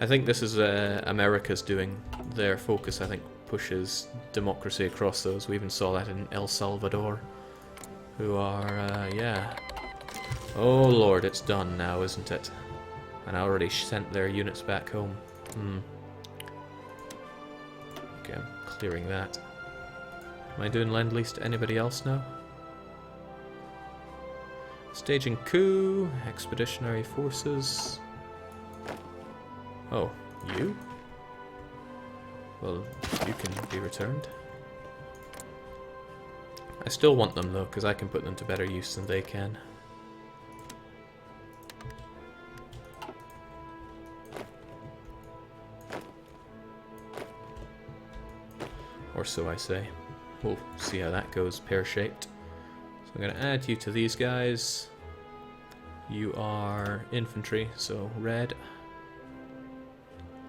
I think this is America's doing. Their focus, I think, pushes democracy across those. We even saw that in El Salvador. Who are, yeah. Oh lord, it's done now, isn't it? And I already sent their units back home. Okay, I'm clearing that. Am I doing Lend-Lease to anybody else now? Staging coup, expeditionary forces. Oh, you? Well, you can be returned. I still want them though, because I can put them to better use than they can. Or so I say. We'll see how that goes, pear-shaped. So I'm going to add you to these guys. You are infantry, so red.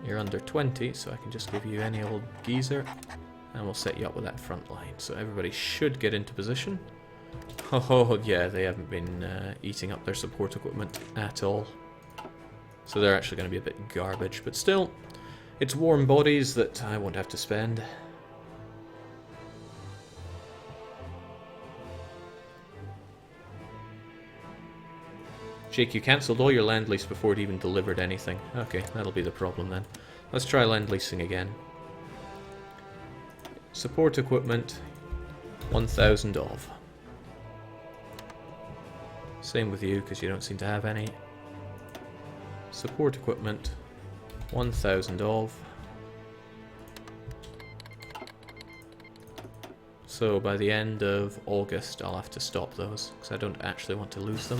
You're under 20, so I can just give you any old geezer. And we'll set you up with that front line. So everybody should get into position. Oh yeah, they haven't been eating up their support equipment at all. So they're actually going to be a bit garbage. But still, it's warm bodies that I won't have to spend. Jake, you cancelled all your Lend-Lease before it even delivered anything. Okay, that'll be the problem then. Let's try Lend-Leasing again. Support equipment, 1,000 of. Same with you, because you don't seem to have any. Support equipment, 1,000 of. So by the end of August, I'll have to stop those, because I don't actually want to lose them.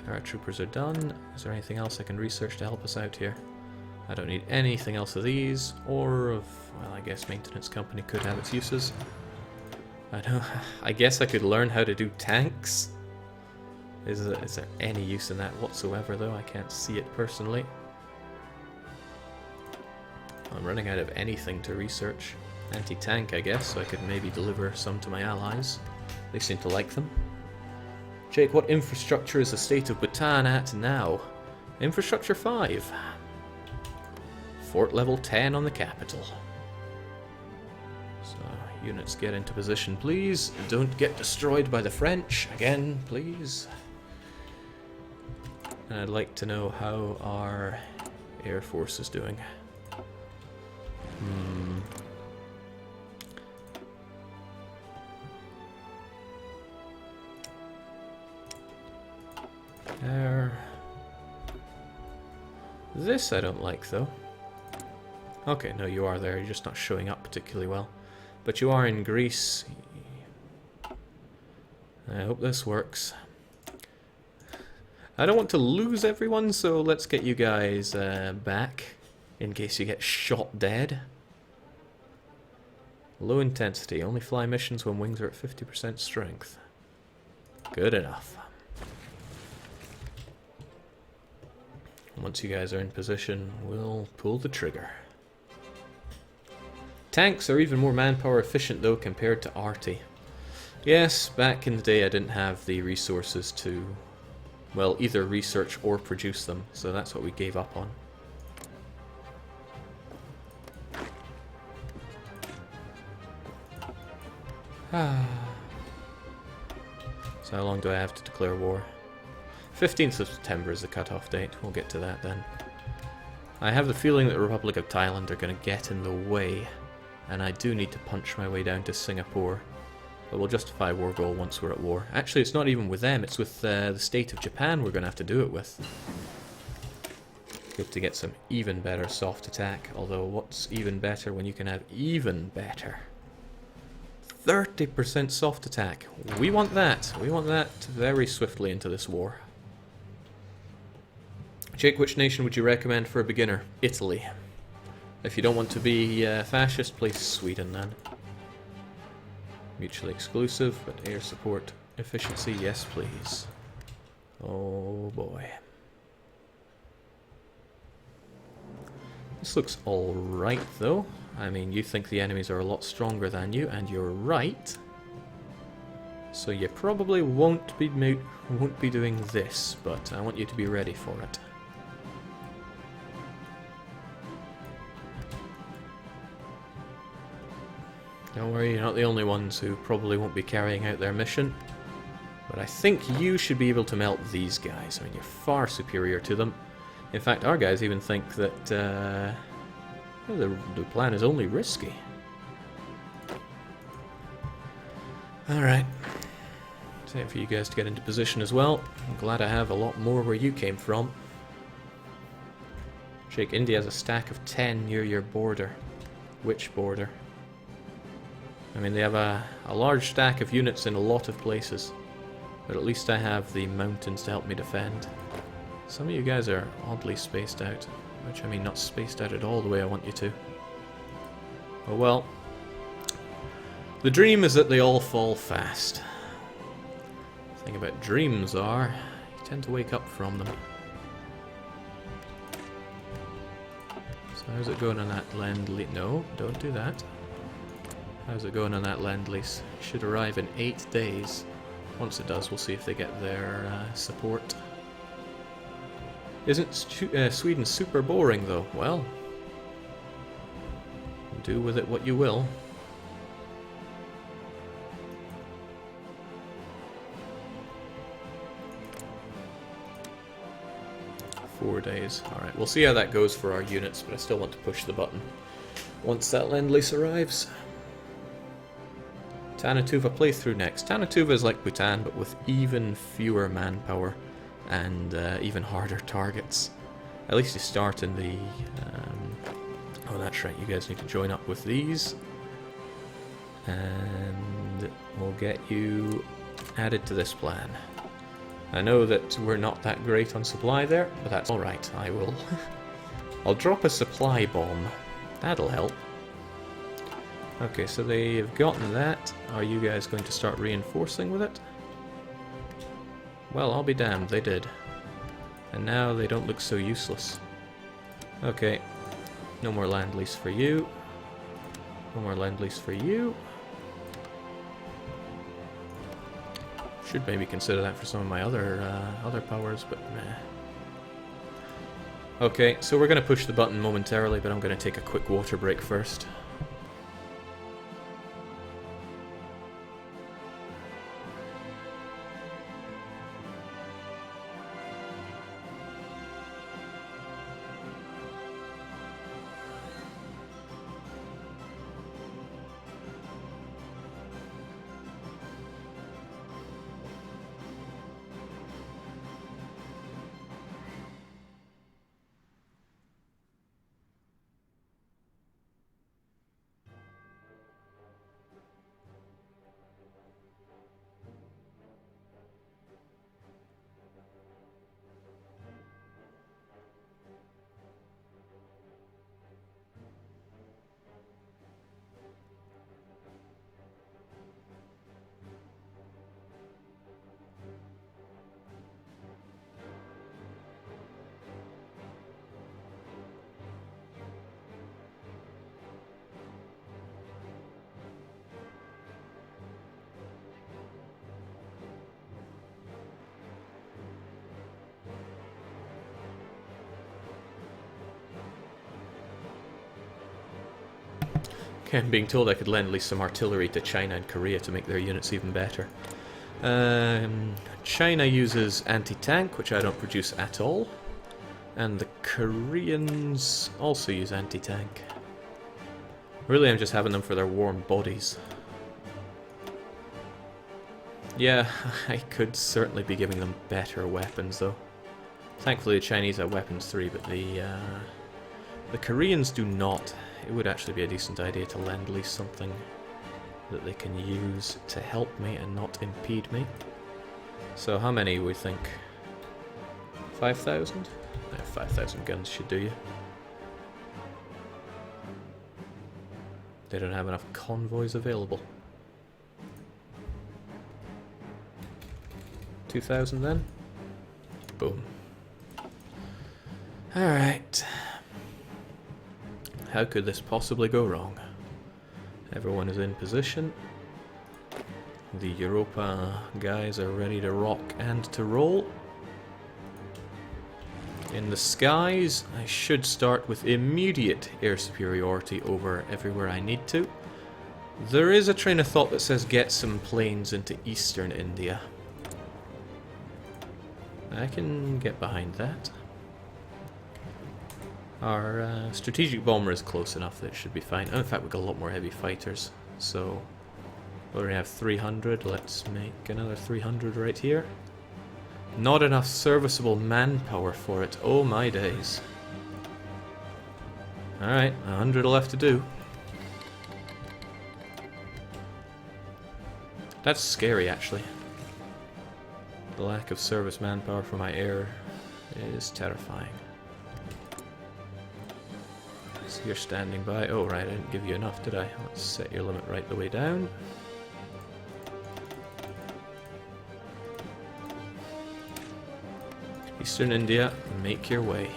Paratroopers are done. Is there anything else I can research to help us out here? I don't need anything else of these, or of, well, I guess maintenance company could have its uses. I guess I could learn how to do tanks. Is there any use in that whatsoever, though? I can't see it personally. I'm running out of anything to research. Anti-tank, I guess, so I could maybe deliver some to my allies. They seem to like them. Jake, what infrastructure is the state of Bhutan at now? Infrastructure 5. Fort level 10 on the capital. So, units get into position, please. Don't get destroyed by the French. Again, please. And I'd like to know how our Air Force is doing. There. This I don't like, though. Okay, no, you are there. You're just not showing up particularly well. But you are in Greece. I hope this works. I don't want to lose everyone, so let's get you guys back in case you get shot dead. Low intensity. Only fly missions when wings are at 50% strength. Good enough. Once you guys are in position, we'll pull the trigger. Tanks are even more manpower efficient though compared to arty. Yes, back in the day I didn't have the resources to, well, either research or produce them, so that's what we gave up on. So how long do I have to declare war? 15th of September is the cutoff date. We'll get to that then. I have the feeling that the Republic of Thailand are going to get in the way, and I do need to punch my way down to Singapore. But we'll justify war goal once we're at war. Actually, it's not even with them, it's with the state of Japan we're going to have to do it with. Good to get some even better soft attack, although what's even better when you can have even better? 30% soft attack. We want that. We want that very swiftly into this war. Jake, which nation would you recommend for a beginner? Italy. If you don't want to be fascist, play Sweden then. Mutually exclusive, but air support efficiency, yes please. Oh boy. This looks alright though. I mean, you think the enemies are a lot stronger than you, and you're right. So you probably won't be doing this, but I want you to be ready for it. Don't worry, you're not the only ones who probably won't be carrying out their mission. But I think you should be able to melt these guys. I mean, you're far superior to them. In fact, our guys even think that well, the plan is only risky. Alright. Time for you guys to get into position as well. I'm glad I have a lot more where you came from. Sheikh India has a stack of 10 near your border. Which border? I mean, they have a large stack of units in a lot of places. But at least I have the mountains to help me defend. Some of you guys are oddly spaced out. Which, I mean, not spaced out at all the way I want you to. Oh well. The dream is that they all fall fast. The thing about dreams are, you tend to wake up from them. So how's it going on that lend-lease? No, don't do that. How's it going on that lend-lease? It should arrive in 8 days. Once it does, we'll see if they get their support. Isn't Sweden super boring, though? Well, do with it what you will. Four days. Alright, we'll see how that goes for our units, but I still want to push the button once that lend-lease arrives. Tanatuva playthrough next. Tanatuva is like Bhutan, but with even fewer manpower and even harder targets. At least you start in the... oh, that's right, you guys need to join up with these. And we'll get you added to this plan. I know that we're not that great on supply there, but that's alright, I will. I'll drop a supply bomb. That'll help. Okay, so they've gotten that. Are you guys going to start reinforcing with it? Well, I'll be damned, they did. And now they don't look so useless. Okay, no more land-lease for you. No more land-lease for you. Should maybe consider that for some of my other powers, but nah. Okay, so we're going to push the button momentarily, but I'm going to take a quick water break first. Okay, I'm being told I could lend at least some artillery to China and Korea to make their units even better. China uses anti-tank, which I don't produce at all. And the Koreans also use anti-tank. Really, I'm just having them for their warm bodies. Yeah, I could certainly be giving them better weapons, though. Thankfully, the Chinese have weapons 3, but the Koreans do not. It would actually be a decent idea to lend-lease something that they can use to help me and not impede me. So how many we think? 5,000? 5,000 guns should do you. They don't have enough convoys available. 2,000 then? Boom. Alright. How could this possibly go wrong? Everyone is in position. The Europa guys are ready to rock and to roll. In the skies, I should start with immediate air superiority over everywhere I need to. There is a train of thought that says get some planes into eastern India. I can get behind that. Our strategic bomber is close enough that it should be fine. Oh, in fact, we've got a lot more heavy fighters. So, we already have 300. Let's make another 300 right here. Not enough serviceable manpower for it. Oh my days. Alright, 100 left to do. That's scary, actually. The lack of service manpower for my air is terrifying. So you're standing by. Oh, right, I didn't give you enough, did I? Let's set your limit right the way down. Eastern India, make your way.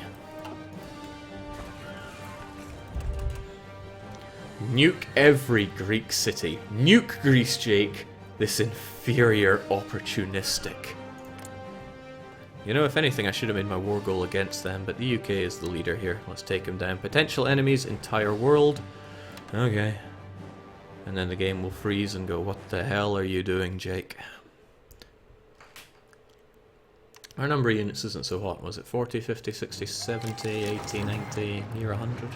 Nuke every Greek city. Nuke Greece, Jake. This inferior opportunistic. You know, if anything, I should have made my war goal against them, but the UK is the leader here. Let's take them down. Potential enemies, entire world. Okay. And then the game will freeze and go, what the hell are you doing, Jake? Our number of units isn't so hot. Was it 40, 50, 60, 70, 80, 90, near 100?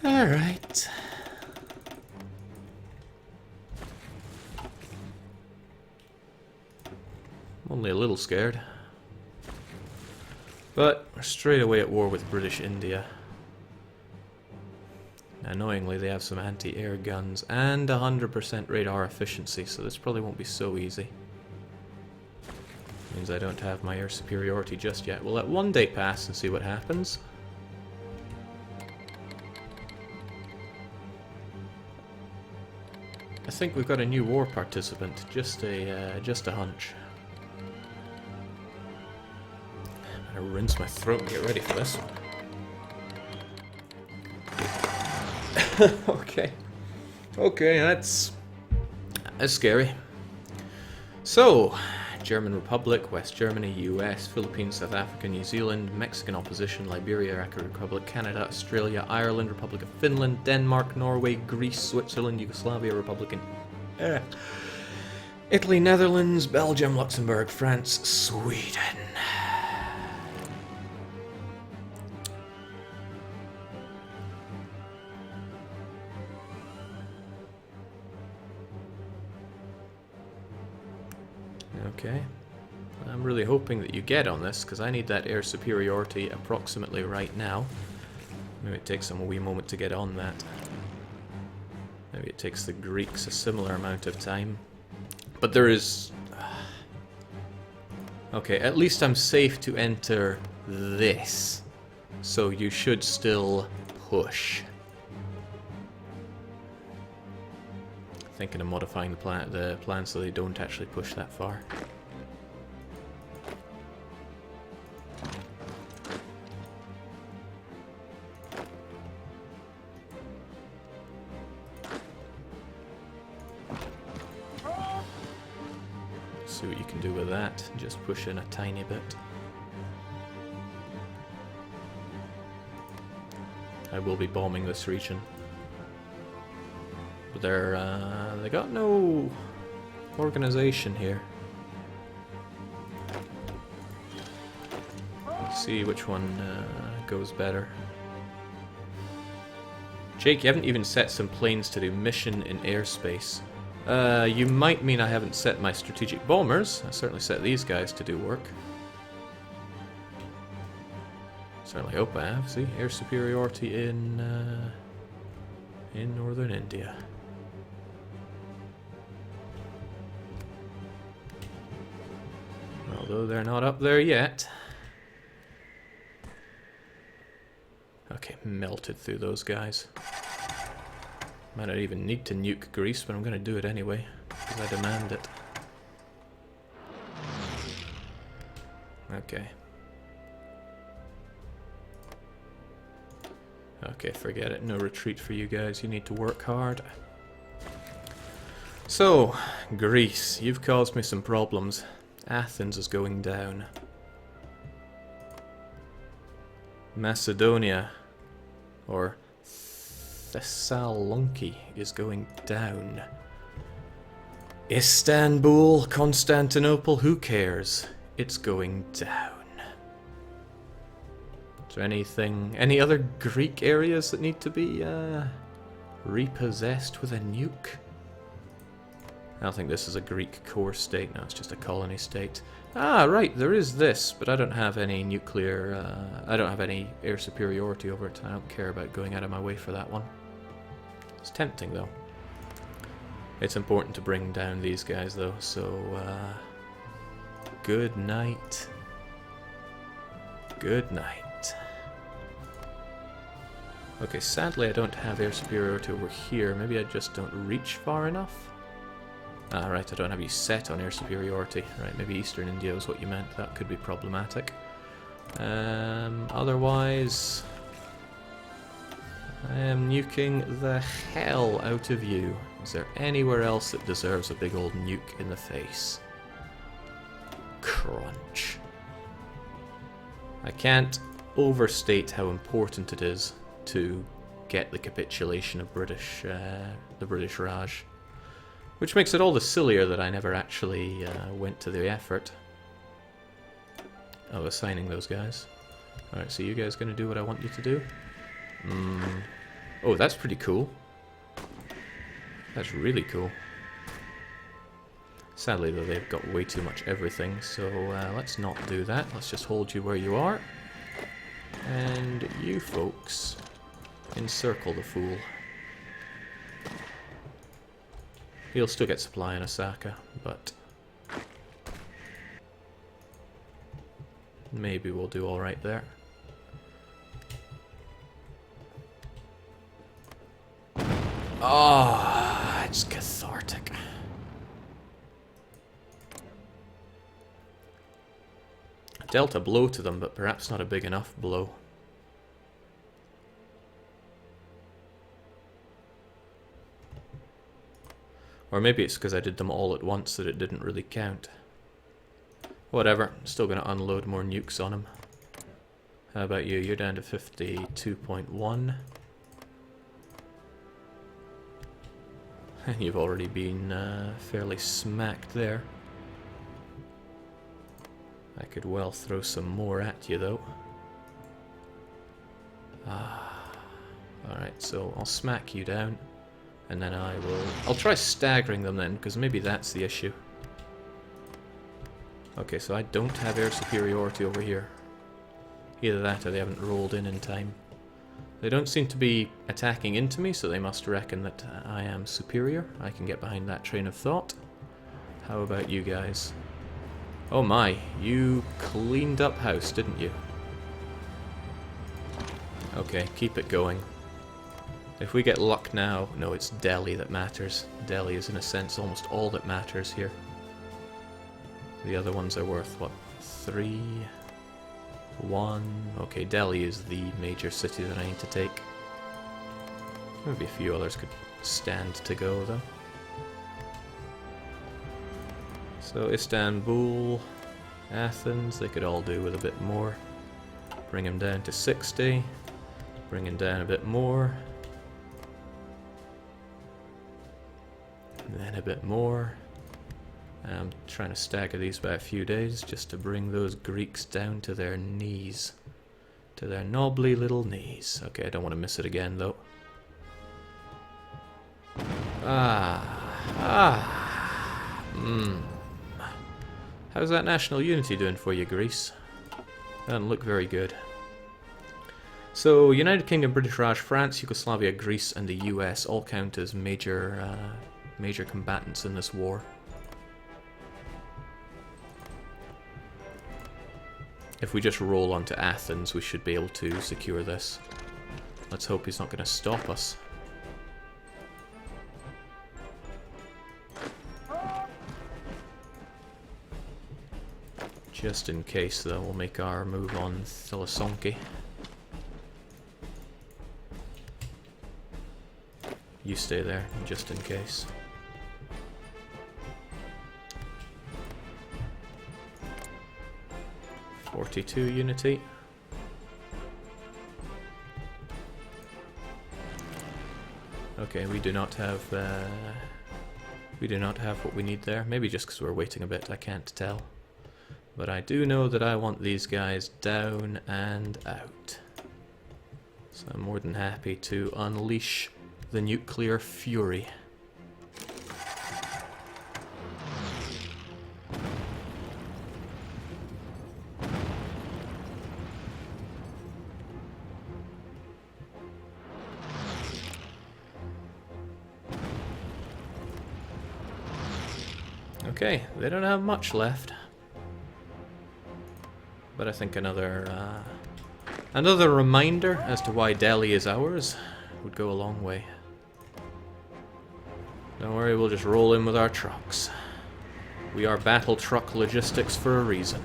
Alright. I'm only a little scared. But we're straight away at war with British India. Annoyingly, they have some anti-air guns and 100% radar efficiency, so this probably won't be so easy. Means I don't have my air superiority just yet. We'll let one day pass and see what happens. I think we've got a new war participant. Just a hunch. I'm gonna rinse my throat and get ready for this one. Okay, that's scary. So, German Republic, West Germany, US, Philippines, South Africa, New Zealand, Mexican opposition, Liberia, Iraq Republic, Canada, Australia, Ireland, Republic of Finland, Denmark, Norway, Greece, Switzerland, Yugoslavia, Republic of Italy, Netherlands, Belgium, Luxembourg, France, Sweden. Okay. I'm really hoping that you get on this, because I need that air superiority approximately right now. Maybe it takes them a wee moment to get on that. Maybe it takes the Greeks a similar amount of time. But there is... Okay, at least I'm safe to enter this. So you should still push. Thinking of modifying the plan so they don't actually push that far. See what you can do with that. Just push in a tiny bit. I will be bombing this region. But they got no organization here. Let's see which one goes better. Jake, you haven't even set some planes to do mission in airspace. You might mean I haven't set my strategic bombers. I certainly set these guys to do work. Certainly hope I have. See, air superiority in northern India. Although they're not up there yet. Okay, melted through those guys. Might not even need to nuke Greece, but I'm going to do it anyway, because I demand it. Okay. Okay, forget it. No retreat for you guys. You need to work hard. So, Greece, you've caused me some problems. Athens is going down. Macedonia, or Thessaloniki is going down. Istanbul, Constantinople, who cares? It's going down. Is there any other Greek areas that need to be repossessed with a nuke? I don't think this is a Greek core state, no, it's just a colony state. Ah, right, there is this, but I don't have any nuclear, I don't have any air superiority over it. I don't care about going out of my way for that one. It's tempting, though. It's important to bring down these guys, though, so, good night. Good night. Okay, sadly I don't have air superiority over here. Maybe I just don't reach far enough? Ah, right, I don't have you set on air superiority. Right, maybe Eastern India was what you meant. That could be problematic. Otherwise, I am nuking the hell out of you. Is there anywhere else that deserves a big old nuke in the face? Crunch. I can't overstate how important it is to get the capitulation of the British Raj. Which makes it all the sillier that I never actually went to the effort of assigning those guys. Alright, so you guys gonna do what I want you to do? Oh, that's pretty cool. That's really cool. Sadly, though, they've got way too much everything, so let's not do that. Let's just hold you where you are. And you folks encircle the fool. He'll still get supply in Osaka, but maybe we'll do alright there. Ah, it's cathartic. Dealt a blow to them, but perhaps not a big enough blow. Or maybe it's because I did them all at once that it didn't really count. Whatever, still going to unload more nukes on him. How about you? You're down to 52.1. And you've already been fairly smacked there. I could well throw some more at you, though. Alright, so I'll smack you down. And then I'll try staggering them then, because maybe that's the issue. Okay, so I don't have air superiority over here. Either that or they haven't rolled in time. They don't seem to be attacking into me, so they must reckon that I am superior. I can get behind that train of thought. How about you guys? Oh my, you cleaned up house, didn't you? Okay, keep it going. If we get luck now, no, it's Delhi that matters. Delhi is in a sense almost all that matters here. The other ones are worth, what, 3? 1? Okay, Delhi is the major city that I need to take. Maybe a few others could stand to go, though. So Istanbul, Athens, they could all do with a bit more. Bring him down to 60. Bring him down a bit more. And then a bit more. I'm trying to stagger these by a few days just to bring those Greeks down to their knees. To their knobbly little knees. Okay, I don't want to miss it again though. How's that national unity doing for you, Greece? Doesn't look very good. So, United Kingdom, British Raj, France, Yugoslavia, Greece, and the US all count as major combatants in this war. If we just roll onto Athens, we should be able to secure this. Let's hope he's not going to stop us. Just in case, though, we'll make our move on Thessaloniki. You stay there, just in case. '42 unity. Okay, we do not have what we need there. Maybe just because we're waiting a bit, I can't tell. But I do know that I want these guys down and out. So I'm more than happy to unleash the nuclear fury. Okay, they don't have much left. But I think another reminder as to why Delhi is ours would go a long way. Don't worry, we'll just roll in with our trucks. We are battle truck logistics for a reason.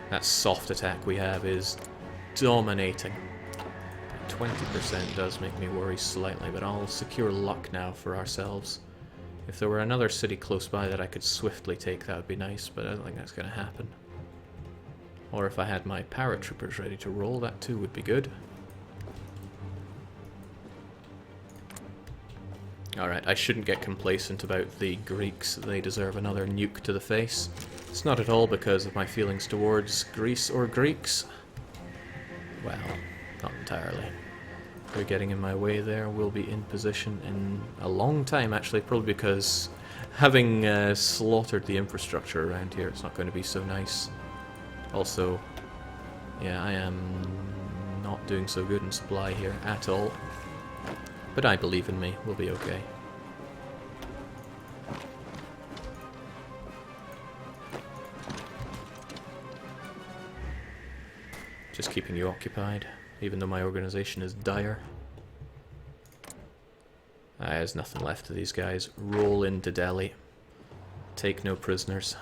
That soft attack we have is dominating. 20% does make me worry slightly, but I'll secure luck now for ourselves. If there were another city close by that I could swiftly take, that would be nice, but I don't think that's going to happen. Or if I had my paratroopers ready to roll, that too would be good. Alright, I shouldn't get complacent about the Greeks. They deserve another nuke to the face. It's not at all because of my feelings towards Greece or Greeks. Well, not entirely. They're getting in my way there. We'll be in position in a long time, actually, probably because having slaughtered the infrastructure around here, it's not going to be so nice. Also, yeah, I am not doing so good in supply here at all. But I believe in me. We'll be okay. Just keeping you occupied, even though my organization is dire. There's nothing left of these guys. Roll into Delhi. Take no prisoners.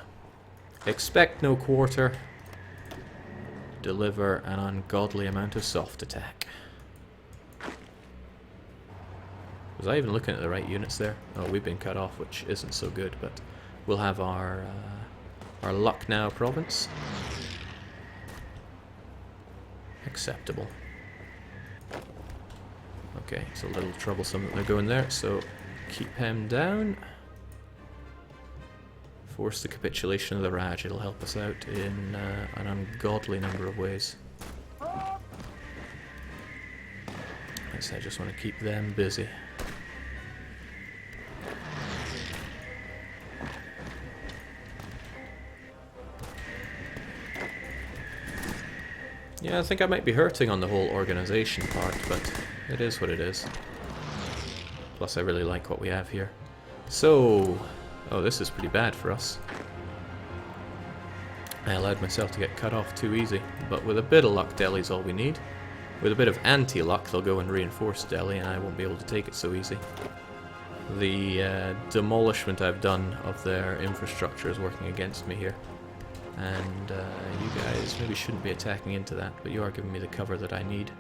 Expect no quarter. Deliver an ungodly amount of soft attack. Was I even looking at the right units there? Oh, we've been cut off, which isn't so good, but we'll have our Lucknow province. Acceptable. Okay, it's a little troublesome that they're going there, so keep him down. Force the capitulation of the Raj. It'll help us out in an ungodly number of ways. I just want to keep them busy. Yeah, I think I might be hurting on the whole organization part, but it is what it is. Plus I really like what we have here. So, oh, this is pretty bad for us. I allowed myself to get cut off too easy, but with a bit of luck, Delhi's all we need. With a bit of anti-luck, they'll go and reinforce Delhi, and I won't be able to take it so easy. The demolishment I've done of their infrastructure is working against me here. And you guys maybe shouldn't be attacking into that, but you are giving me the cover that I need.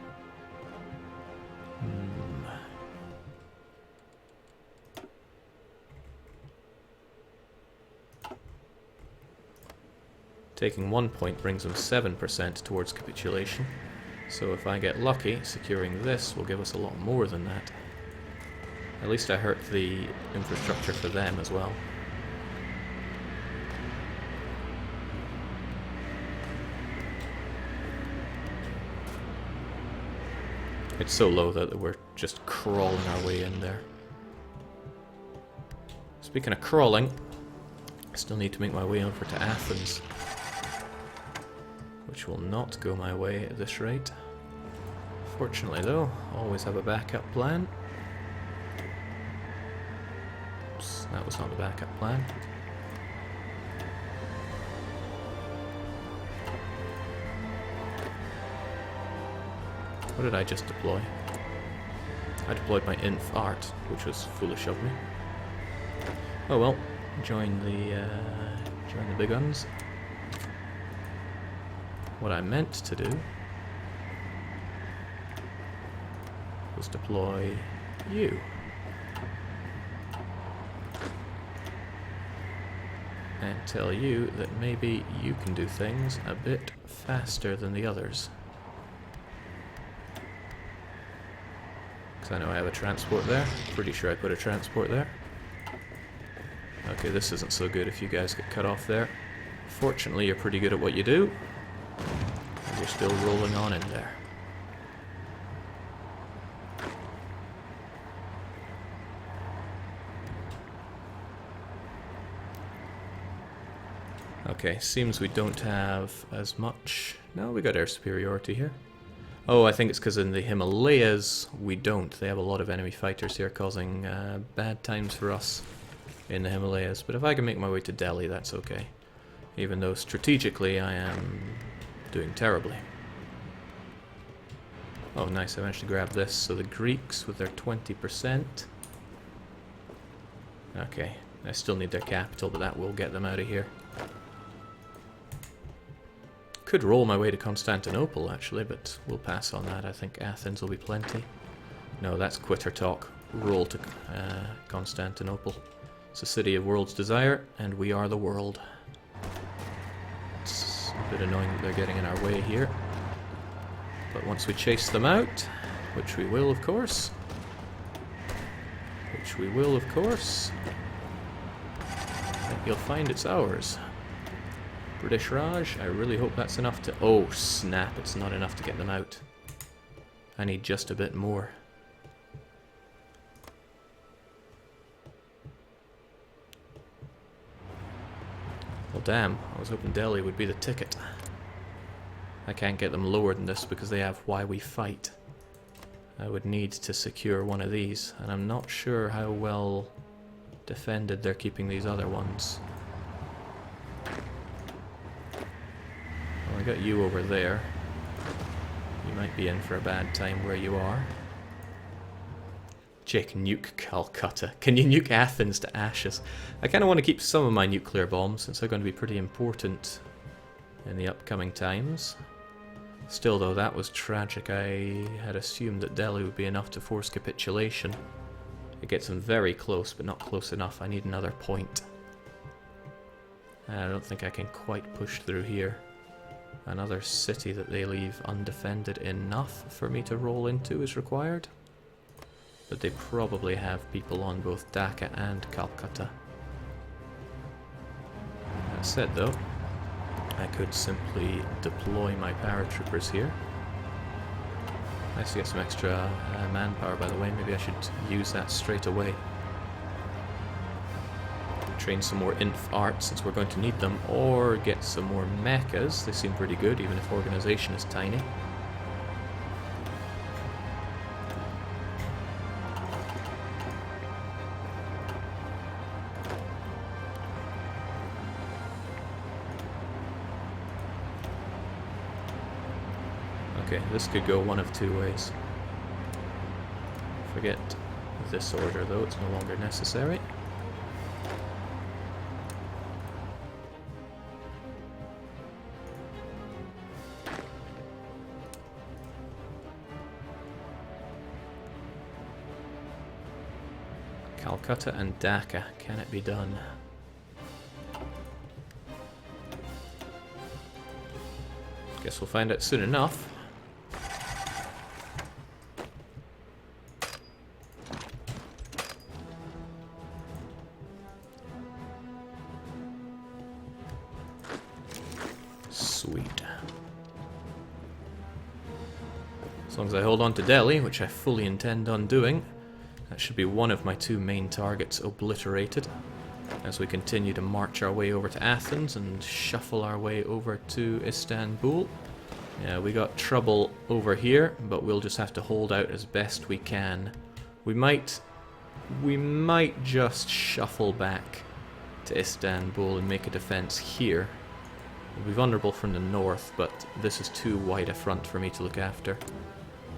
Taking 1 point brings them 7% towards capitulation. So if I get lucky, securing this will give us a lot more than that. At least I hurt the infrastructure for them as well. It's so low that we're just crawling our way in there. Speaking of crawling, I still need to make my way over to Athens, which will not go my way at this rate. Fortunately though, always have a backup plan. Oops, that was not a backup plan. What did I just deploy? I deployed my inf art, which was foolish of me. Oh well, join the big guns. What I meant to do was deploy you. And tell you that maybe you can do things a bit faster than the others. Because I know I have a transport there. Pretty sure I put a transport there. Okay, this isn't so good if you guys get cut off there. Fortunately, you're pretty good at what you do. You're still rolling on in there. Okay, seems we don't have as much... No, we got air superiority here. Oh, I think it's because in the Himalayas we don't. They have a lot of enemy fighters here causing bad times for us in the Himalayas. But if I can make my way to Delhi, that's okay. Even though strategically I am doing terribly. Oh, nice, I managed to grab this. So the Greeks with their 20%. Okay, I still need their capital, but that will get them out of here. Could roll my way to Constantinople, actually, but we'll pass on that. I think Athens will be plenty. No, that's quitter talk. Roll to Constantinople. It's a city of world's desire, and we are the world. It's a bit annoying that they're getting in our way here. But once we chase them out, which we will, of course. I think you'll find it's ours. British Raj, I really hope that's enough to... Oh, snap, it's not enough to get them out. I need just a bit more. Well, damn, I was hoping Delhi would be the ticket. I can't get them lower than this because they have Why We Fight. I would need to secure one of these, and I'm not sure how well defended they're keeping these other ones. Well, I got you over there. You might be in for a bad time where you are. Jake, nuke Calcutta. Can you nuke Athens to ashes? I kind of want to keep some of my nuclear bombs, since they're going to be pretty important in the upcoming times. Still, though, that was tragic. I had assumed that Delhi would be enough to force capitulation. It gets them very close, but not close enough. I need another point. I don't think I can quite push through here. Another city that they leave undefended enough for me to roll into is required. But they probably have people on both Dhaka and Calcutta. That said, though, I could simply deploy my paratroopers here. Nice to get some extra manpower, by the way. Maybe I should use that straight away. Train some more inf art, since we're going to need them, or get some more mechas. They seem pretty good, even if organization is tiny. Okay, this could go one of two ways. Forget this order, though, it's no longer necessary. Calcutta and Dhaka, can it be done? Guess we'll find out soon enough. Sweet. As long as I hold on to Delhi, which I fully intend on doing, that should be one of my two main targets obliterated as we continue to march our way over to Athens and shuffle our way over to Istanbul. Yeah, we got trouble over here, but we'll just have to hold out as best we can. We might just shuffle back to Istanbul and make a defense here. We'll be vulnerable from the north, but this is too wide a front for me to look after.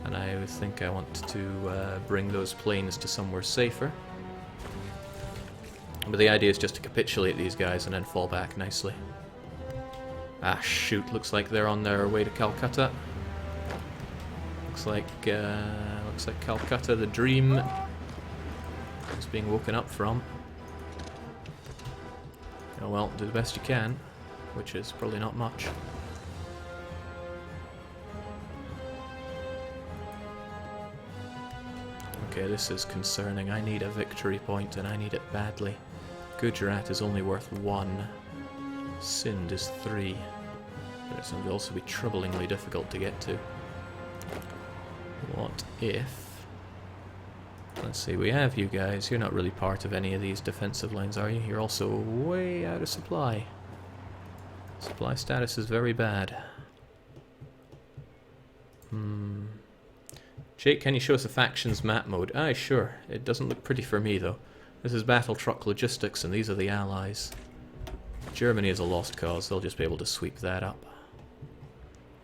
And I think I want to bring those planes to somewhere safer. But the idea is just to capitulate these guys and then fall back nicely. Ah, shoot, looks like they're on their way to Calcutta. Looks like Calcutta, the dream, is being woken up from. Oh well, do the best you can, which is probably not much. Okay, this is concerning. I need a victory point, and I need it badly. Gujarat is only worth 1. Sindh is 3. But it's going to also be troublingly difficult to get to. What if... Let's see, we have you guys. You're not really part of any of these defensive lines, are you? You're also way out of supply. Supply status is very bad. Jake, can you show us a factions map mode? Aye, sure. It doesn't look pretty for me, though. This is battle truck logistics, and these are the allies. Germany is a lost cause. They'll just be able to sweep that up.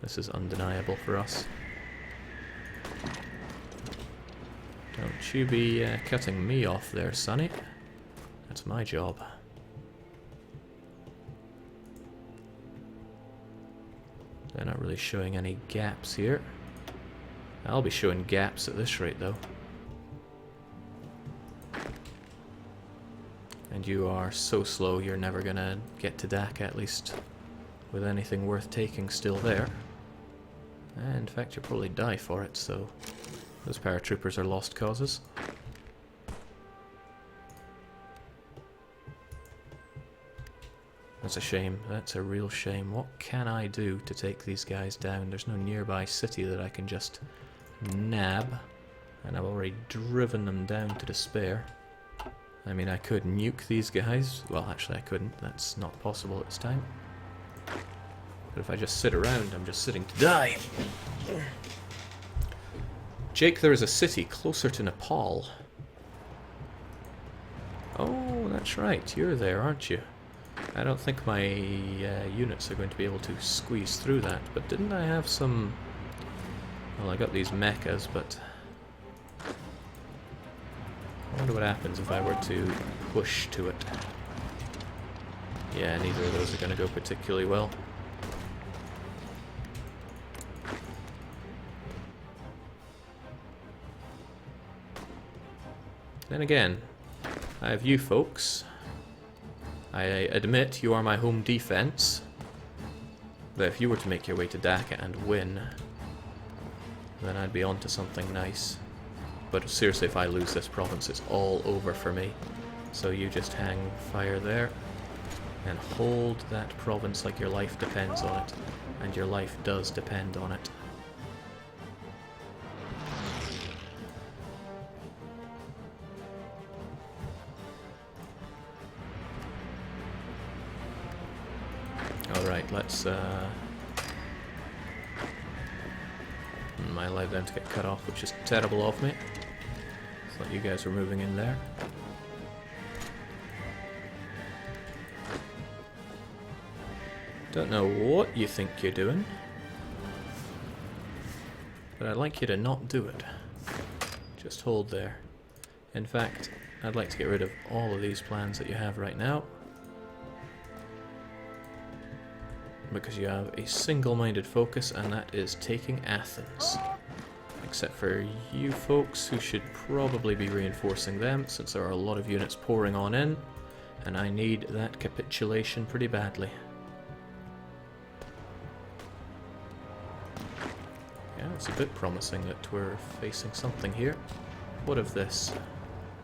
This is undeniable for us. Don't you be cutting me off there, Sonny. That's my job. They're not really showing any gaps here. I'll be showing gaps at this rate, though. And you are so slow, you're never gonna get to Dhaka, at least with anything worth taking still there. And in fact, you'll probably die for it, so those paratroopers are lost causes. That's a shame. That's a real shame. What can I do to take these guys down? There's no nearby city that I can just nab, and I've already driven them down to despair. I mean, I could nuke these guys. Well, actually I couldn't. That's not possible at this time. But if I just sit around, I'm just sitting to die. Jake, there is a city closer to Nepal. Oh, that's right. You're there, aren't you? I don't think my units are going to be able to squeeze through that, but didn't I have some... Well, I got these mechas, but... I wonder what happens if I were to push to it. Yeah, neither of those are going to go particularly well. Then again, I have you folks. I admit you are my home defense. That if you were to make your way to Dhaka and win, then I'd be onto something nice. But seriously, if I lose this province, it's all over for me. So you just hang fire there and hold that province like your life depends on it. And your life does depend on it. Alright, let's I allowed them to get cut off, which is terrible of me. Thought you guys were moving in there. Don't know what you think you're doing, but I'd like you to not do it. Just hold there. In fact, I'd like to get rid of all of these plans that you have right now, because you have a single-minded focus, and that is taking Athens. Except for you folks, who should probably be reinforcing them, since there are a lot of units pouring on in, and I need that capitulation pretty badly. Yeah, it's a bit promising that we're facing something here. What of this?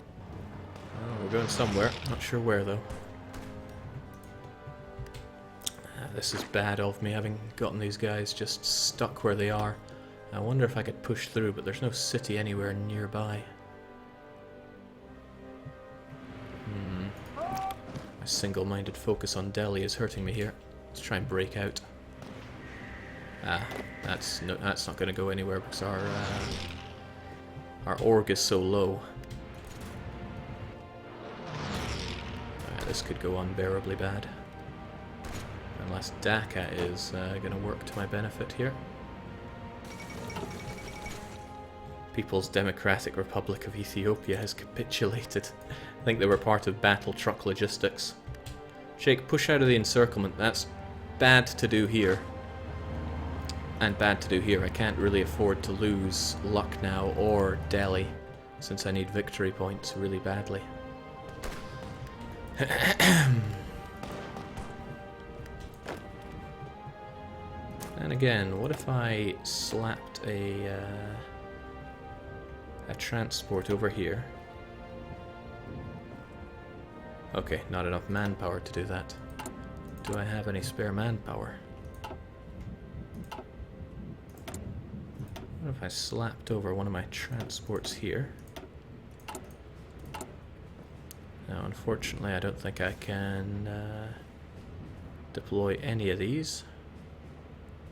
Oh, we're going somewhere, not sure where though. This is bad of me, having gotten these guys just stuck where they are. I wonder if I could push through, but there's no city anywhere nearby. My single-minded focus on Delhi is hurting me here. Let's try and break out. That's not going to go anywhere because our org is so low. This could go unbearably bad. Unless Dhaka is going to work to my benefit here. People's Democratic Republic of Ethiopia has capitulated. I think they were part of battle truck logistics. Sheikh, push out of the encirclement. That's bad to do here. And bad to do here. I can't really afford to lose Lucknow or Delhi, since I need victory points really badly. And again, what if I slapped a a transport over here. Okay, not enough manpower to do that. Do I have any spare manpower? What if I slapped over one of my transports here? Now, unfortunately, I don't think I can deploy any of these.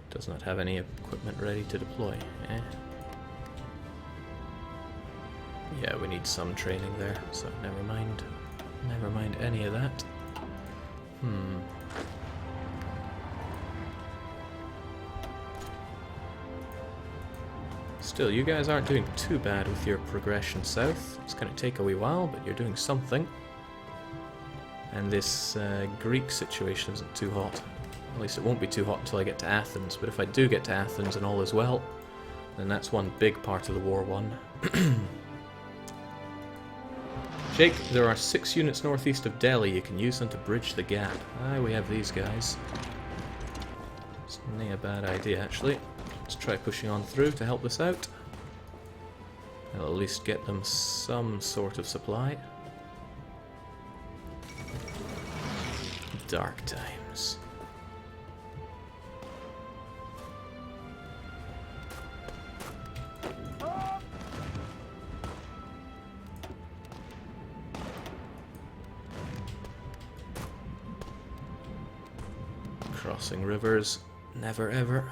Does not have any equipment ready to deploy. Eh? Yeah, we need some training there, so never mind. Never mind any of that. Still, you guys aren't doing too bad with your progression south. It's going to take a wee while, but you're doing something. And this Greek situation isn't too hot. At least it won't be too hot until I get to Athens. But if I do get to Athens and all is well, then that's one big part of the war won. Jake, there are 6 units northeast of Delhi. You can use them to bridge the gap. Ah, we have these guys. It's not a bad idea, actually. Let's try pushing on through to help this out. I'll at least get them some sort of supply. Dark times. Crossing rivers, never ever.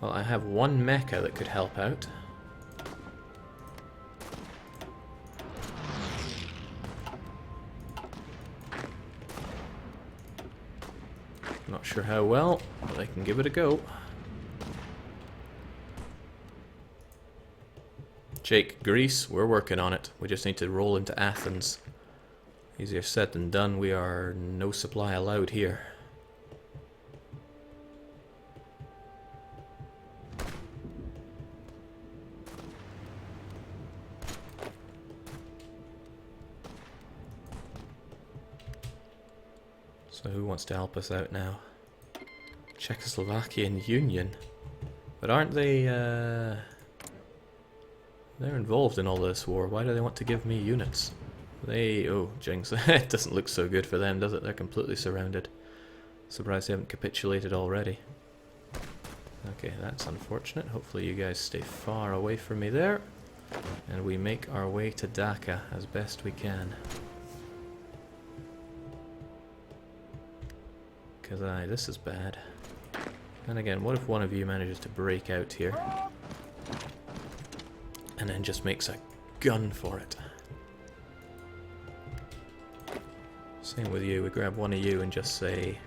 Well, I have one mecha that could help out. Not sure how well, but I can give it a go. Jake, Greece, we're working on it. We just need to roll into Athens. Easier said than done. We are no supply allowed here. So who wants to help us out now? Czechoslovakian Union. But aren't they, they're involved in all this war. Why do they want to give me units? Oh, jinx. It doesn't look so good for them, does it? They're completely surrounded. Surprised they haven't capitulated already. Okay, that's unfortunate. Hopefully you guys stay far away from me there. And we make our way to Dhaka as best we can. Because this is bad. And again, what if one of you manages to break out here? And then just makes a gun for it. Same with you, we grab one of you and just say,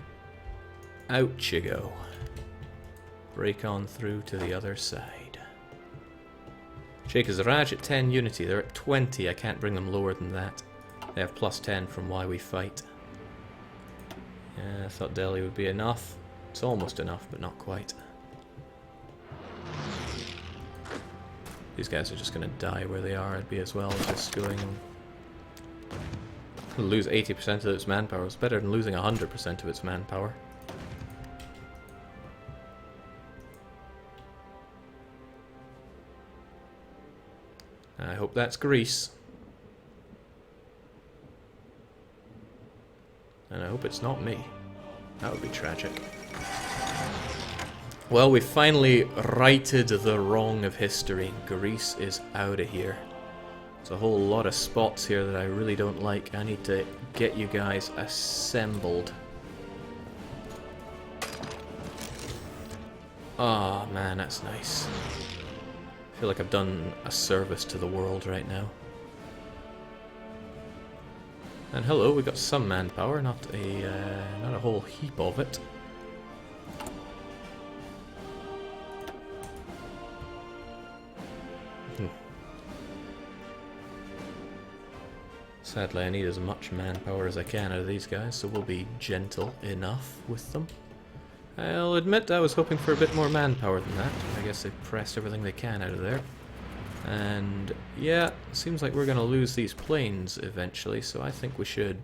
out you go. Break on through to the other side. Jake, is Raj at 10 unity? They're at 20, I can't bring them lower than that. They have plus 10 from why we fight. Yeah, I thought Delhi would be enough. It's almost enough, but not quite. These guys are just going to die where they are. It'd be as well just going and lose 80% of its manpower. It's better than losing 100% of its manpower. I hope that's Greece. And I hope it's not me. That would be tragic. Well, we finally righted the wrong of history. Greece is out of here. There's a whole lot of spots here that I really don't like. I need to get you guys assembled. Oh man, that's nice. I feel like I've done a service to the world right now. And hello, we got some manpower, not a whole heap of it. Sadly, I need as much manpower as I can out of these guys, so we'll be gentle enough with them. I'll admit I was hoping for a bit more manpower than that. I guess they've pressed everything they can out of there. And yeah, seems like we're going to lose these planes eventually, so I think we should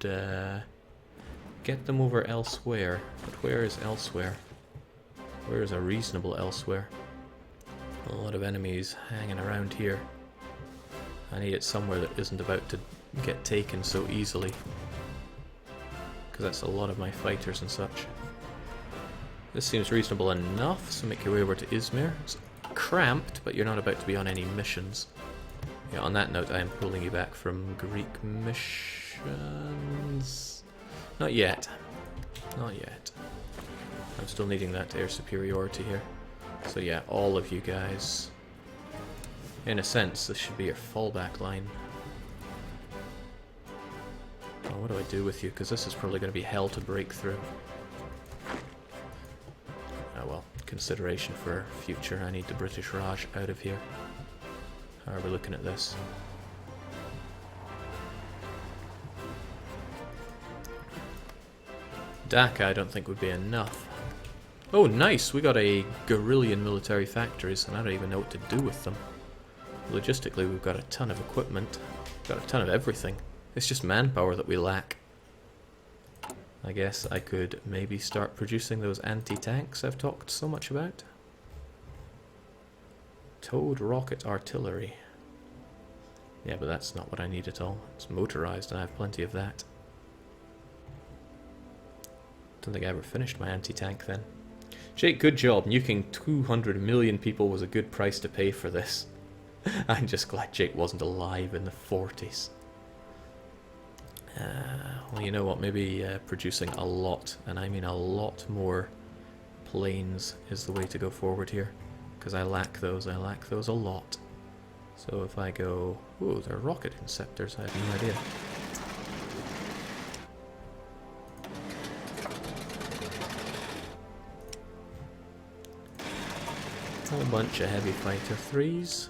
get them over elsewhere. But where is elsewhere? Where's a reasonable elsewhere? A lot of enemies hanging around here. I need it somewhere that isn't about to get taken so easily. Because that's a lot of my fighters and such. This seems reasonable enough, so make your way over to Izmir. It's cramped, but you're not about to be on any missions. Yeah, on that note, I am pulling you back from Greek missions. Not yet. Not yet. I'm still needing that air superiority here. So yeah, all of you guys. In a sense, this should be your fallback line. Oh, what do I do with you? Because this is probably going to be hell to break through. Oh well, consideration for future. I need the British Raj out of here. How are we looking at this? Dhaka I don't think would be enough. Oh nice, we got a Guerrillian military factories and I don't even know what to do with them. Logistically we've got a ton of equipment, got a ton of everything. It's just manpower that we lack. I guess I could maybe start producing those anti-tanks I've talked so much about. Towed rocket artillery. Yeah, but that's not what I need at all. It's motorized and I have plenty of that. Don't think I ever finished my anti-tank then. Jake, good job. Nuking 200 million people was a good price to pay for this. I'm just glad Jake wasn't alive in the 40s. Well, you know what? Maybe producing a lot, and I mean a lot more planes is the way to go forward here. Because I lack those a lot. So if I go... Ooh, they're rocket inceptors, I have no idea. A whole bunch of heavy fighter 3s.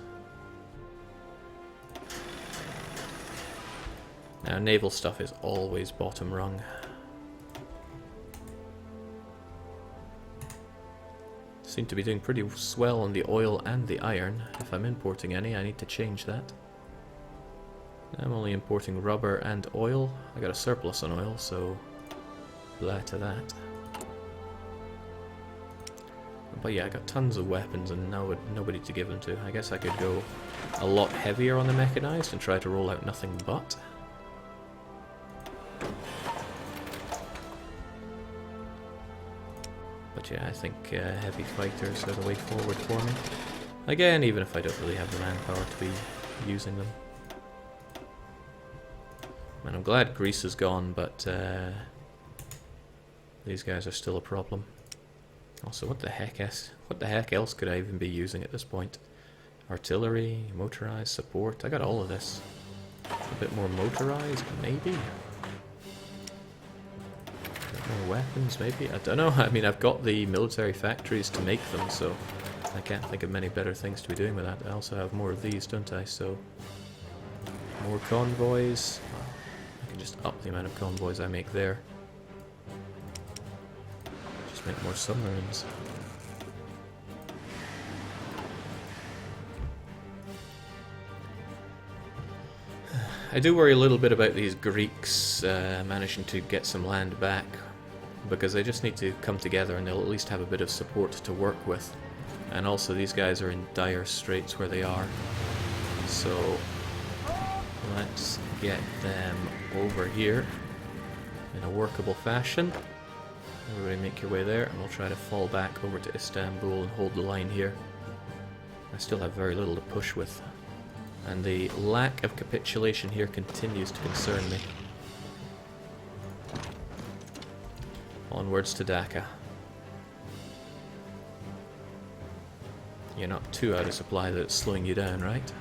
Now, naval stuff is always bottom rung. Seem to be doing pretty swell on the oil and the iron. If I'm importing any, I need to change that. I'm only importing rubber and oil. I got a surplus on oil, so blah to that. But yeah, I got tons of weapons and nobody to give them to. I guess I could go a lot heavier on the mechanized and try to roll out nothing but. But yeah, I think heavy fighters are the way forward for me. Again, even if I don't really have the manpower to be using them. And I'm glad Greece is gone, but these guys are still a problem. Also, what the heck else could I even be using at this point? Artillery, motorized, support. I got all of this. A bit more motorized, maybe? More weapons, maybe? I don't know. I mean, I've got the military factories to make them, so I can't think of many better things to be doing with that. I also have more of these, don't I? So, more convoys. I can just up the amount of convoys I make there. Just make more submarines. I do worry a little bit about these Greeks managing to get some land back, because they just need to come together and they'll at least have a bit of support to work with. And also these guys are in dire straits where they are. So let's get them over here in a workable fashion. Everybody make your way there and we'll try to fall back over to Istanbul and hold the line here. I still have very little to push with. And the lack of capitulation here continues to concern me. Onwards to Dhaka. You're not too out of supply that it's slowing you down, right?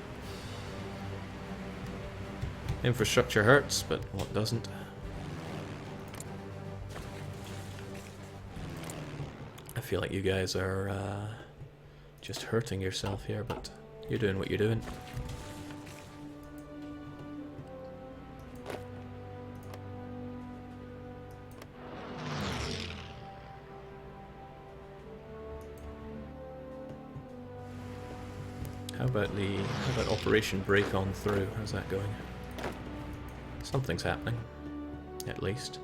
Infrastructure hurts, but what doesn't? I feel like you guys are just hurting yourself here, but you're doing what you're doing. How about Operation Break On Through? How's that going? Something's happening, at least.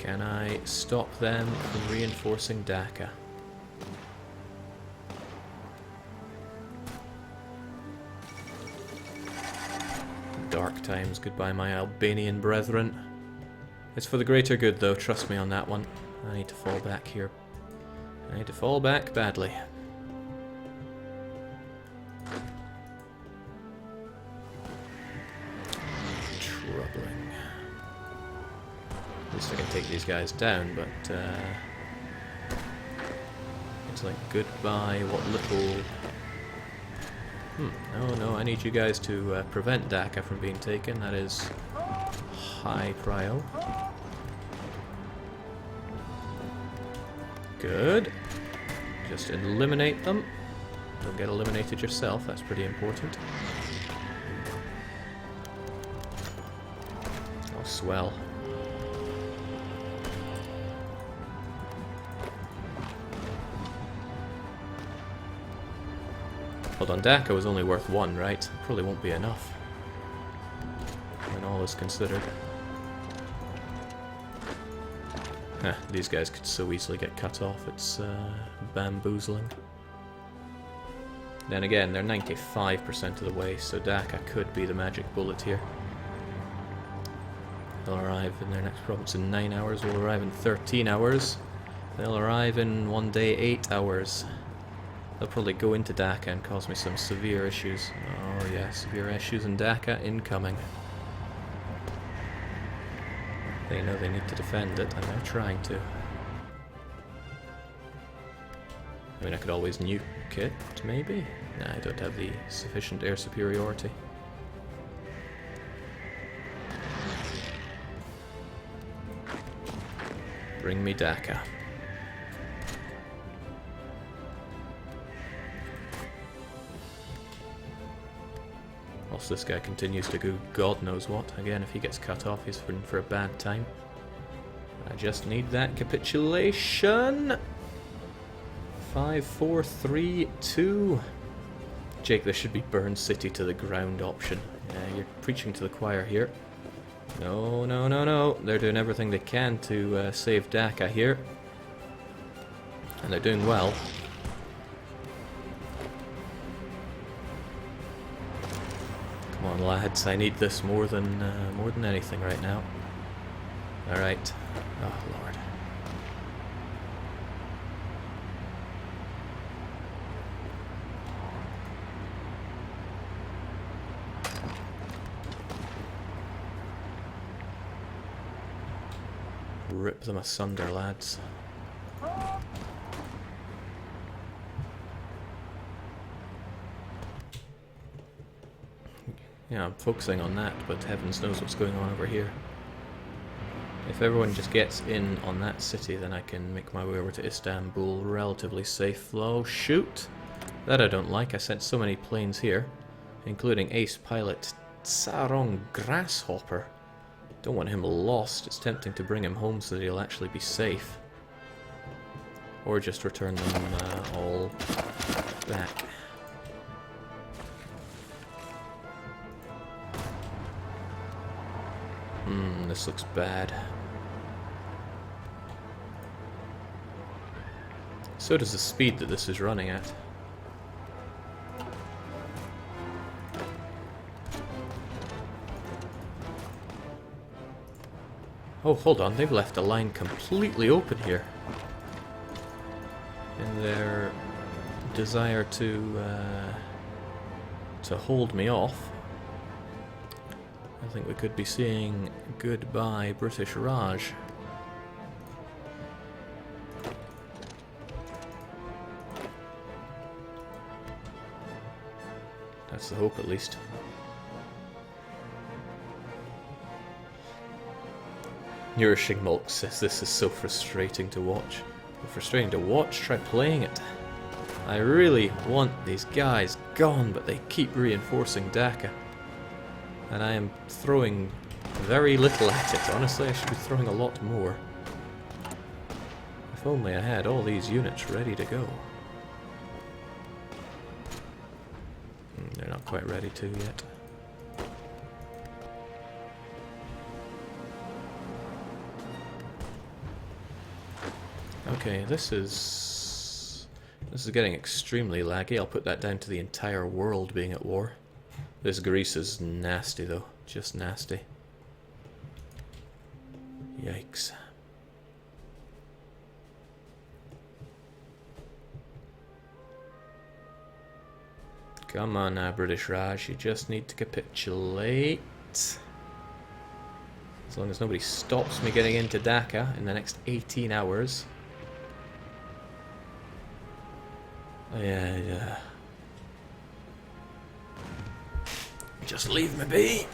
Can I stop them from reinforcing Dhaka? Dark times, goodbye my Albanian brethren. It's for the greater good though, trust me on that one. I need to fall back here. I need to fall back badly. Troubling. At least I can take these guys down, but it's like goodbye what little... No, I need you guys to prevent Dhaka from being taken. That is high prio. Good. Just eliminate them. Don't get eliminated yourself, that's pretty important. Oh, swell. Hold on, Dhaka was only worth 1, right? Probably won't be enough when all is considered. These guys could so easily get cut off, it's bamboozling. Then again, they're 95% of the way, so Dhaka could be the magic bullet here. They'll arrive in their next province in 9 hours, we'll arrive in 13 hours. They'll arrive in 1 day, 8 hours. They'll probably go into Dhaka and cause me some severe issues. Oh yeah, severe issues in Dhaka incoming. They know they need to defend it, and they're trying to. I mean, I could always nuke it, maybe? Nah, I don't have the sufficient air superiority. Bring me Dhaka. Whilst this guy continues to go God knows what. Again, if he gets cut off, he's in for a bad time. I just need that capitulation. 5, 4, 3, 2. Jake, this should be burn city to the ground option. Yeah, you're preaching to the choir here. No, no, no, no. They're doing everything they can to save Dhaka here. And they're doing well. Come on, lads, I need this more than anything right now. Alright. Oh, Lord. Rip them asunder, lads. Yeah, I'm focusing on that, but heavens knows what's going on over here. If everyone just gets in on that city, then I can make my way over to Istanbul relatively safe. Oh, shoot! That I don't like. I sent so many planes here, including ace pilot Tsarong Grasshopper. Don't want him lost. It's tempting to bring him home so that he'll actually be safe. Or just return them all back. This looks bad. So does the speed that this is running at. Oh, hold on, they've left the line completely open here. In their desire to hold me off. I think we could be seeing goodbye British Raj. That's the hope, at least. Nourishing Mulk says this is so frustrating to watch. Frustrating to watch? Try playing it. I really want these guys gone, but they keep reinforcing Dhaka. And I am throwing very little at it. Honestly, I should be throwing a lot more. If only I had all these units ready to go. They're not quite ready to yet. Okay, this is getting extremely laggy. I'll put that down to the entire world being at war. This Greece is nasty though, just nasty. Yikes. Come on now, British Raj, you just need to capitulate. As long as nobody stops me getting into Dhaka in the next 18 hours. Yeah. Just leave me be.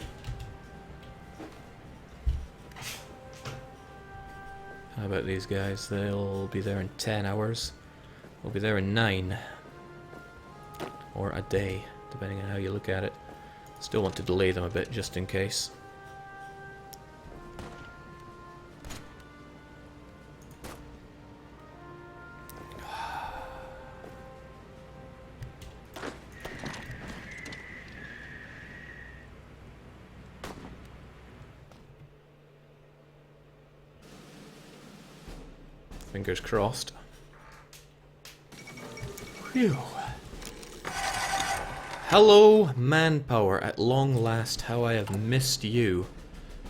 How about these guys? They'll be there in 10 hours. We'll be there in 9. Or a day, depending on how you look at it. Still want to delay them a bit, just in case. Fingers crossed. Phew. Hello, manpower, at long last, how I have missed you.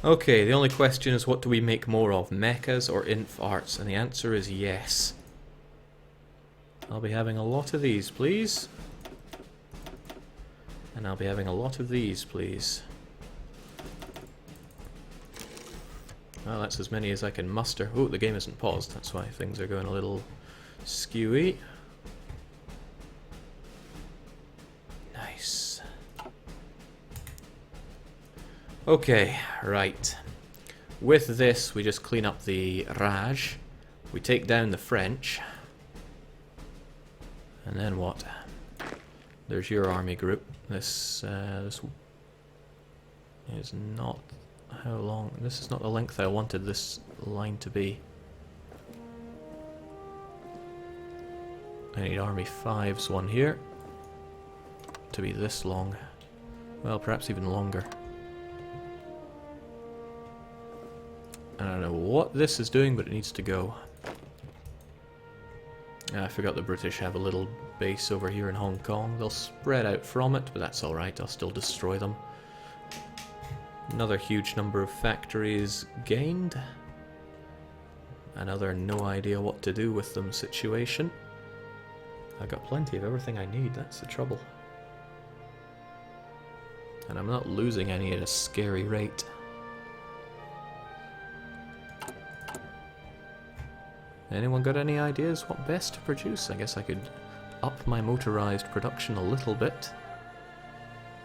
Okay, the only question is what do we make more of, mechas or inf arts? And the answer is yes. I'll be having a lot of these, please. And I'll be having a lot of these, please. Well, that's as many as I can muster. Oh, the game isn't paused, that's why things are going a little skewy. Nice. Okay, right. With this, we just clean up the Raj. We take down the French. And then what? There's your army group. This is not... How long? This is not the length I wanted this line to be. I need Army 5's one here to be this long. Well, perhaps even longer. I don't know what this is doing, but it needs to go. I forgot the British have a little base over here in Hong Kong. They'll spread out from it, but that's alright. I'll still destroy them. Another huge number of factories gained. Another no idea what to do with them situation. I've got plenty of everything I need, that's the trouble. And I'm not losing any at a scary rate. Anyone got any ideas what best to produce? I guess I could up my motorized production a little bit.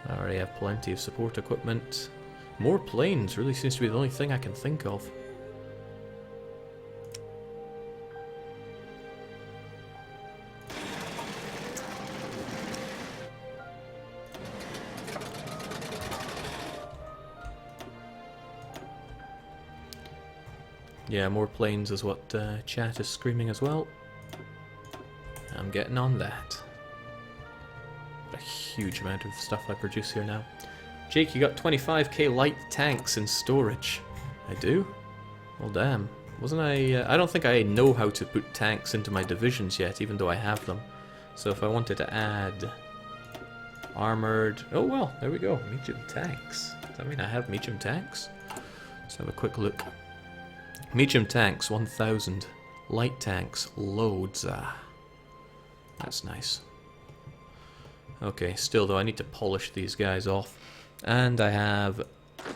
I already have plenty of support equipment. More planes really seems to be the only thing I can think of. Yeah, more planes is what chat is screaming as well. I'm getting on that. What a huge amount of stuff I produce here now. Jake, you got 25k light tanks in storage. I do? Well, damn. Wasn't I... I don't think I know how to put tanks into my divisions yet, even though I have them. So if I wanted to add... armoured... Oh, well, there we go. Medium tanks. Does that mean I have medium tanks? Let's have a quick look. Medium tanks, 1000. Light tanks, loads. That's nice. Okay, still though, I need to polish these guys off. And I have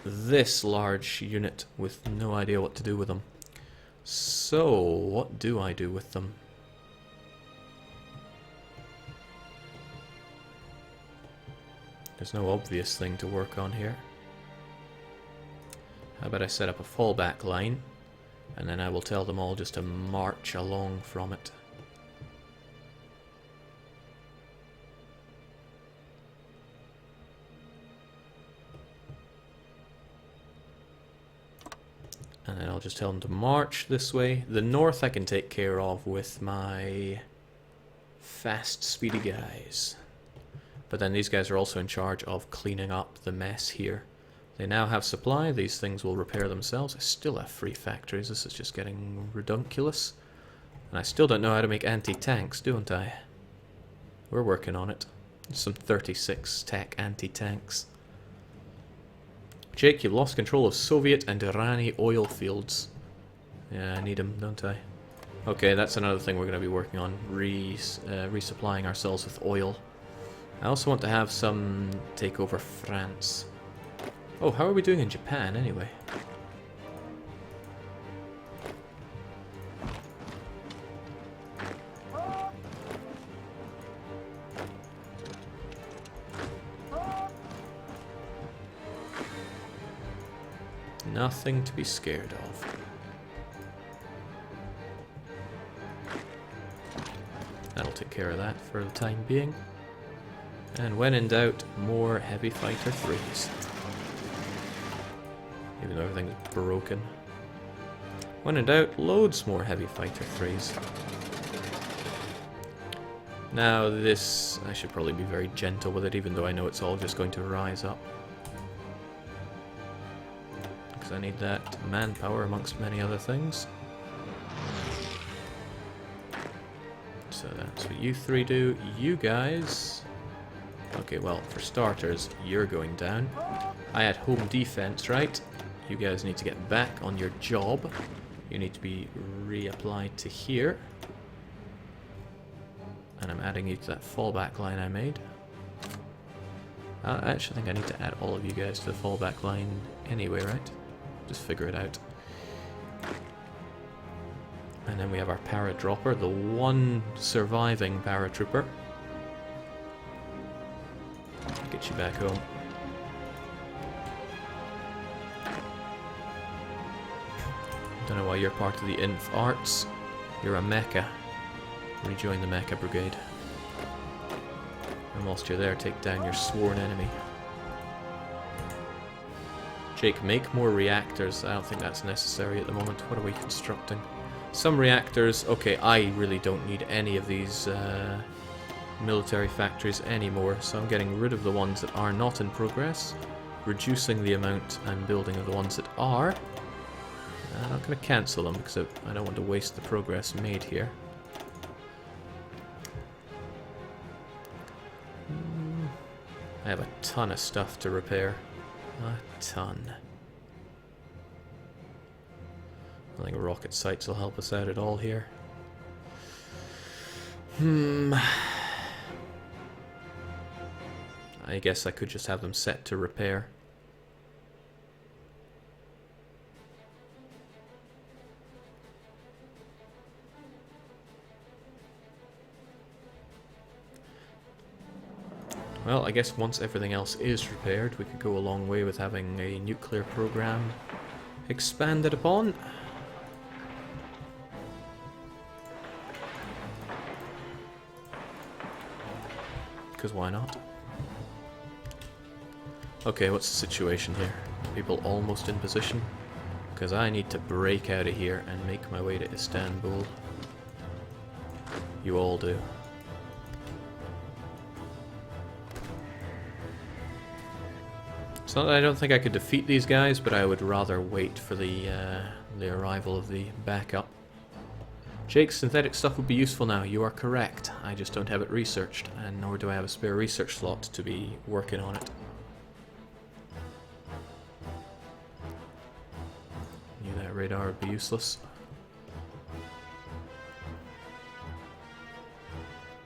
this large unit with no idea what to do with them. So, what do I do with them? There's no obvious thing to work on here. How about I set up a fallback line, and then I will tell them all just to march along from it. And then I'll just tell them to march this way. The north I can take care of with my fast, speedy guys. But then these guys are also in charge of cleaning up the mess here. They now have supply. These things will repair themselves. I still have free factories. This is just getting redunculous. And I still don't know how to make anti-tanks, don't I? We're working on it. Some 36 tech anti-tanks. Jake, you've lost control of Soviet and Irani oil fields. Yeah, I need them, don't I? Okay, that's another thing we're going to be working on. Resupplying ourselves with oil. I also want to have some take over France. Oh, how are we doing in Japan, anyway? Nothing to be scared of. That'll take care of that for the time being. And when in doubt, more heavy fighter 3s. Even though everything's broken. When in doubt, loads more heavy fighter 3s. Now this, I should probably be very gentle with it, even though I know it's all just going to rise up. I need that manpower amongst many other things. So that's what you three do. You guys... Okay, well, for starters, you're going down. I had home defense, right? You guys need to get back on your job. You need to be reapplied to here. And I'm adding you to that fallback line I made. I actually think I need to add all of you guys to the fallback line anyway, right? Just figure it out. And then we have our paradropper, the one surviving paratrooper. Get you back home. Don't know why you're part of the Inf Arts. You're a mecha. Rejoin the mecha brigade. And whilst you're there, take down your sworn enemy. Jake, make more reactors. I don't think that's necessary at the moment. What are we constructing? Some reactors. Okay, I really don't need any of these military factories anymore, so I'm getting rid of the ones that are not in progress, reducing the amount I'm building of the ones that are. I'm not going to cancel them because I don't want to waste the progress made here. I have a ton of stuff to repair. A ton. I think rocket sites will help us out at all here. I guess I could just have them set to repair. Well, I guess once everything else is repaired, we could go a long way with having a nuclear program expanded upon. Because why not? Okay, what's the situation here? People almost in position? Because I need to break out of here and make my way to Istanbul. You all do. It's not that I don't think I could defeat these guys, but I would rather wait for the arrival of the backup. Jake, synthetic stuff would be useful now. You are correct. I just don't have it researched, and nor do I have a spare research slot to be working on it. Knew that radar would be useless.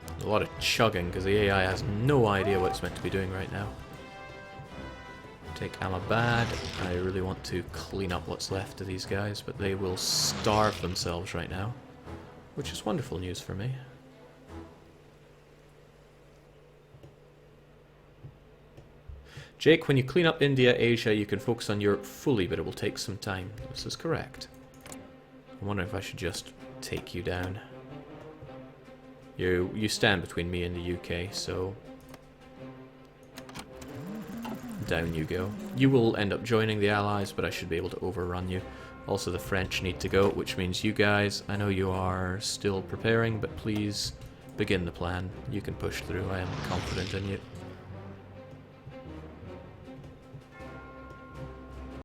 There's a lot of chugging, because the AI has no idea what it's meant to be doing right now. Take Amabad. I really want to clean up what's left of these guys, but they will starve themselves right now, which is wonderful news for me. Jake, when you clean up India, Asia, you can focus on Europe fully, but it will take some time. This is correct. I'm wondering if I should just take you down. You stand between me and the UK, so down you go. You will end up joining the Allies, but I should be able to overrun you. Also, the French need to go, which means you guys, I know you are still preparing, but please begin the plan. You can push through, I am confident in you.